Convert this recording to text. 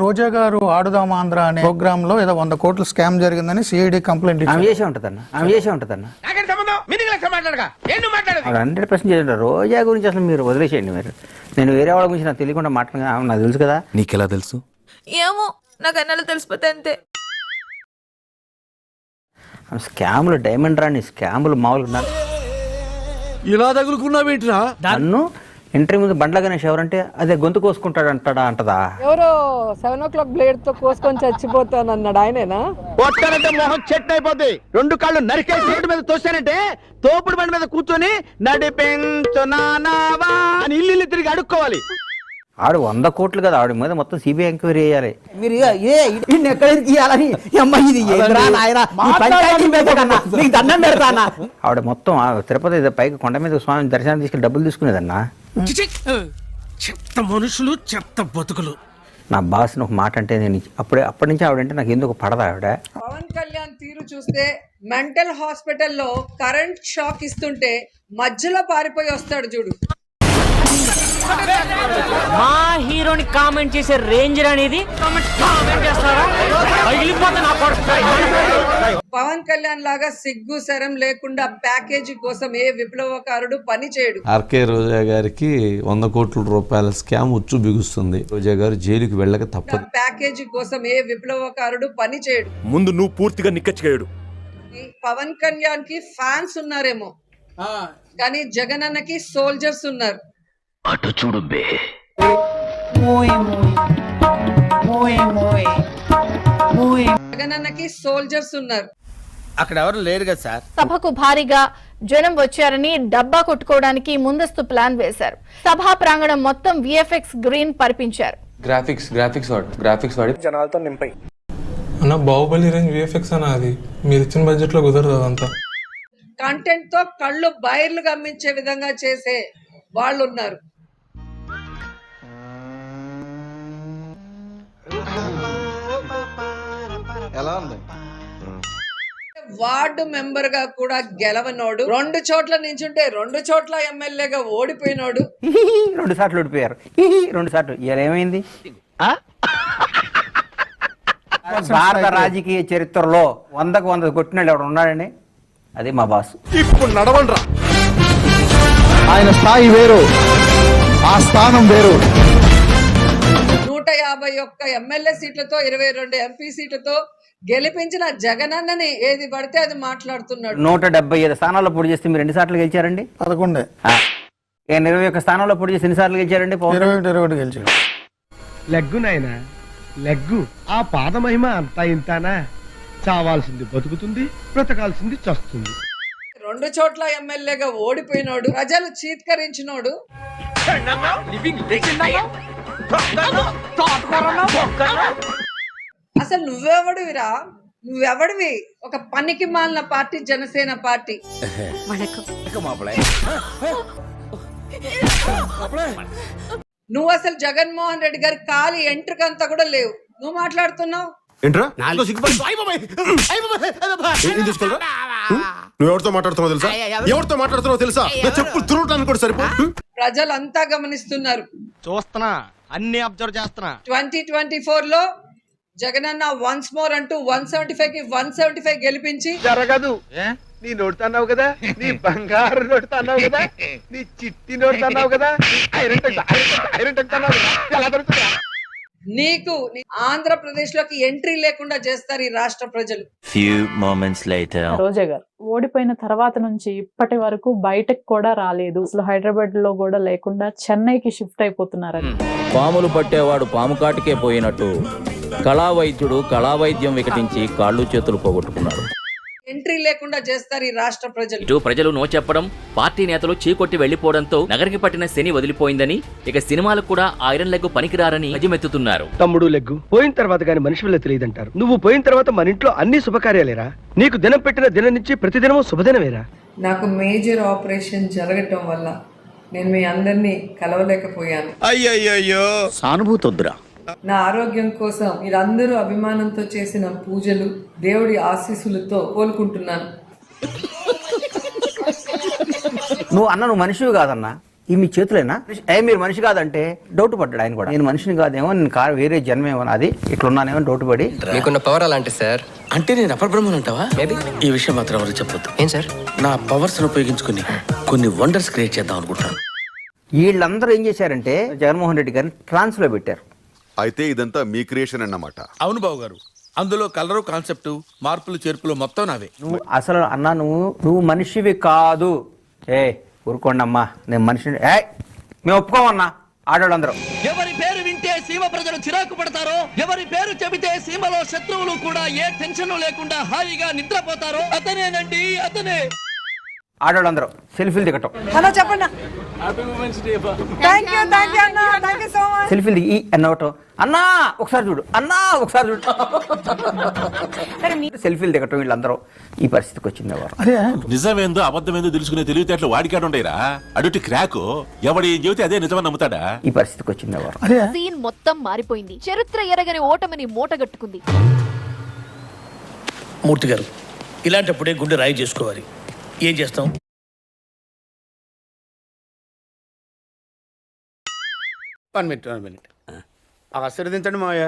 రోజా గారు ఆడుదాం ఆంధ్ర అనే ప్రోగ్రామ్ లో ఏదో 100 కోట్లు స్కామ్ జరిగిందని సిఐడి కంప్లైంట్ ఇచ్చారు. చేసే ఉంటదన్న 100% చేయండి. రోజా గురించి అసలు మీరు వదిలేసేయండి. నేను వేరే వాళ్ళ గురించి నాకు తెలియకుండా మాట్లాడుతున్నా, నాకు తెలుసు కదా. నీకెలా తెలుసు? ఏమో నాకు అన్నలు తెలిసిపోతే అంతే. స్కాములు డైమండ్ రాని స్కాములు మామూలుగా ఇలా తగులుకున్నావేంటిరా? నన్ను ఇంటర్వ్యూ ముందు బండ్ల గణేష్ ఎవరంటే అదే గొంతు కోసుకుంటాడు అంటదా? ఎవరో 7 o'clock బ్లేడ్ తో కోసుకొని చచ్చిపోతాను అన్నాడు ఆయనేనా? కొట్టానంటే మొహం చెట్ అయిపోద్ది. 2 కాళ్ళు నరికేసి రోడ్డు మీద తోసానంటే తోపుడు బండి మీద కూర్చొని నడిపించునావా అని ఇల్లు తిరిగి అడుక్కోవాలి. ఆడు 100 కోట్లు కదా, ఆవిడ మీద మొత్తం సిబిఐ ఎంక్వైరీ చేయాలి. మీరు ఆవిడ మొత్తం తిరుపతి పైకి కొండ మీద స్వామి దర్శనం తీసుకెళ్ళి డబ్బులు తీసుకునేదన్నా. చెత్త మనుషులు, చెత్త బతుకులు. నా బాస్ని ఒక మాట అంటే నేను అప్పటి నుంచి ఆవిడంటే నాకు ఎందుకు పడదా ఆవిడ. పవన్ కళ్యాణ్ తీరు చూస్తే మెంటల్ హాస్పిటల్లో కరెంట్ షాక్ ఇస్తుంటే మధ్యలో పారిపోయి వస్తాడు చూడు. మా హీరోని కామెంట్ చేసే రేంజ్ అనేది పవన్ కళ్యాణ్ లాగా సిగ్గు శరం లేకుండా ప్యాకేజీ కోసం ఏ విప్లవకారుడు పని చేయడు. ఆర్కే రోజా గారికి 100 కోట్ల రూపాయల స్కామ్ ఉచ్చు బిగుస్తుంది. రోజా గారు జైలుకి వెళ్ళక తప్పదు. ప్యాకేజీ కోసం ఏ విప్లవకారుడు పని చేయడు. ముందు నువ్వు పూర్తిగా నిక్కచ్చేయడు. పవన్ కళ్యాణ్ కి ఫ్యాన్స్ ఉన్నారేమో, కానీ జగన్ అన్నకి సోల్జర్స్ ఉన్నారు. అటు చూడు బే. జగన్ అన్నకి సోల్జర్స్ ఉన్నారు. అక్కడ ఎవరు లేరు కదా సార్. సభకు భారీగా జనం వచ్చారని డబ్బా కొట్టుకోవడానికి ముందస్తు ప్లాన్ వేశారు. సభా ప్రాంగణం మొత్తం విఎఫ్ఎక్స్ గ్రీన్ పరిపించారు. గ్రాఫిక్స్ వాడి జనాలతో నింపాయి. అన్న బాహుబలి రేంజ్ విఎఫ్ఎక్స్ అన్న, అది మీరు ఇచ్చిన బడ్జెట్ లో కుదరదు. అదంతా కంటెంట్ తో కళ్ళు బయర్లు గమ్మించే విధంగా చేసే వాళ్ళు ఉన్నారు. ఎలా ఉంది? వార్డు మెంబర్ గా కూడా గెలవనోడు, 2 చోట్ల నించుంటే 2 చోట్ల ఎమ్మెల్యేగా ఓడిపోయినోడు. 2 సార్లు ఓడిపోయారు. 2 సార్లు. ఇలా ఏమైంది? భారత రాజకీయ చరిత్రలో 100కు 100 కొట్టినాడు ఎవడు ఉన్నాడండి? అదే మా బాస్. ఇప్పుడు నడవండ్రా. ఆయన స్థాయి వేరు, ఆ స్థానం వేరు. 151 ఎమ్మెల్యే సీట్లతో 22 ఎంపీ సీట్లతో గెలిపించిన జగనన్నని ఏది పడితే అది మాట్లాడుతున్నాడు. 175 స్థానాల్లో పోటీ చేస్తే మీరు 2 సార్లు గెలిచారండి. 11. 21 స్థానాల్లో పోటీ చేసి ఎన్నిసార్లు గెలిచారండి? 21 గెలిచాడు. లెగ్గు నాయనా లెగ్గు. ఆ పాద మహిమ అంతా ఇంతానా? చావాల్సింది బతుకుతుంది, బ్రతకాల్సింది చస్తుంది. 2 చోట్ల ఎమ్మెల్యేగా ఓడిపోయినోడు, ప్రజలు చీత్కరించినోడు. అసలు నువ్వెవడివిరా? నువ్వెవడివి? ఒక పనికి మాలిన పార్టీ జనసేన పార్టీ. నువ్వు అసలు జగన్మోహన్ రెడ్డి గారి కాలి ఎంట్రుకంతా కూడా లేవు, నువ్వు మాట్లాడుతున్నావు. నువ్వు ఎవరితో మాట్లాడుతున్నావు తెలుసా? ఎవరితో మాట్లాడుతున్నావు తెలుసా? చెప్పులు తురవటానికి కూడా సరిపో. ప్రజలంతా గమనిస్తున్నారు, చూస్తున్నా, అన్ని అబ్జర్వ్ చేస్తున్నా. 2024 లో జగనన్న వన్స్ మోర్ అంటూ 175 కి 175 గెలిపించి జరగదు. నీ నోడుతున్నావు కదా, నీ బంగారు నోడుతున్నావు కదా, నీ చిట్టి నోడుతున్నావు కదా, ఐరన్ ఎలా దొరుకుతుందా? నీకు ఆంధ్రప్రదేశ్ లోకి ఎంట్రీ లేకుండా చేస్తారు ఈ రాష్ట్ర ప్రజలు. రోజా గారు ఓడిపోయిన తర్వాత నుంచి ఇప్పటి వరకు బయటకు కూడా రాలేదు. అసలు హైదరాబాద్ లో కూడా లేకుండా చెన్నైకి షిఫ్ట్ అయిపోతున్నారని. పాములు పట్టేవాడు పాము కాటికే పోయినట్టు కళా వైద్యుడు కళా వైద్యం వికటించి కాళ్ళు చేతులు పోగొట్టుకున్నాడు. ఎంట్రీ లేకుండా చేస్తారు ఈ రాష్ట్ర ప్రజలు. ఇటు ప్రజలు నో చెప్పడం, పార్టీ నేతలు చీకొట్టి వెళ్లిపోవడంతో నగరికి పట్టిన శని వదిలిపోయిందని, ఇక సినిమాలకు కూడా ఐరన్ లెగ్ పనికిరారని గజమెత్తుతున్నారు. తమ్ముడు లెగ్గు పోయిన తర్వాత గాని మనిషి వల్ల తెలియదంటారు. నువ్వు పోయిన తర్వాత మన ఇంట్లో అన్ని శుభకార్యాలేరా? నీకు దినం పెట్టిన దినం నుంచి ప్రతిదినము శుభదినమేరా? నాకు మేజర్ ఆపరేషన్ జరగటం వల్ల నేను మీ అందరినీ కలవలేకపోయాను. అయ్యయ్యో సానుభూతి వద్దురా. నా ఆరోగ్యం కోసం మీరందరూ అభిమానంతో చేసిన పూజలు, దేవుడి ఆశీస్సులతో కోలుకుంటున్నాను. నువ్వు మనిషివి కాదన్నా, ఈ మీ చేతులేనా మీరు మనిషి కాదంటే డౌట్ పడ్డాడు ఆయన కూడా. నేను మనిషిని కాదేమో, నేను వేరే జన్మేమో, అది ఇట్లున్నానేమో డౌట్ పడి. మీకున్న పవర్ అలాంటి సార్. అంటే నేను అపబ్రహ్మను అంటావా? మేబీ. ఈ విషయం మాత్రం ఎవరు చెప్పొద్దు. ఏం సార్? నా పవర్స్ ఉపయోగించుకుని కొన్ని వండర్స్ క్రియేట్ చేద్దాం అనుకుంటాను. వీళ్ళందరూ ఏం చేశారంటే జగన్మోహన్ రెడ్డి గారిని ట్రాన్స్ లో పెట్టారు. అయితే ఇదంతా మీ క్రియేషన్ అన్నమాట. అవును బాబు గారు, అందులో కలరు, కాన్సెప్ట్, మార్పులు చేర్పులు మొత్తం నావే. నువ్వు అసలు అన్నా నువ్వు మనిషివి కాదు. ఊరుకోండి అమ్మా, నేను మనిషిని. మేము ఒప్పుకోమన్నా ఆడవాళ్ళందరూ. ఎవరి పేరు వింటే సీమ ప్రజలు చిరాకు పడతారో, ఎవరి పేరు చెబితే సీమలో శత్రువులు కూడా ఏ టెన్షన్ లేకుండా హాయిగా నిద్రపోతారో అతనేనండి, అతనే. ఆడవాళ్ళందరూ సెల్ఫీలు దిగటం. హలో చెప్పండి. సెల్ఫీలు దిగి అన్నవటం. అన్నా ఒకసారి చూడు, అన్నా ఒకసారి చూడు. సెల్ఫీలు దిగటం. వీళ్ళందరూ ఈ పరిస్థితికి వచ్చింది. ఎవరు నిజమేందో అబద్ధమేందో తెలుసుకునే తెలివితేటలు వాడికాడు ఉండేరా? అడుటి క్రాకు ఎవడి ఏం చెబితే అదే నిజమని నమ్ముతాడా? ఈ పరిస్థితికి వచ్చింది. ఎవరు సీన్ మొత్తం మారిపోయింది. చరిత్ర ఎరగని ఓటమిని మూటగట్టుకుంది. మూర్తి గారు, ఇలాంటప్పుడే గుండె రాయి చేసుకోవాలి. ఏం చేస్తాం? వన్ మినిట్ ఆశీర్వదించండి మావయ్య.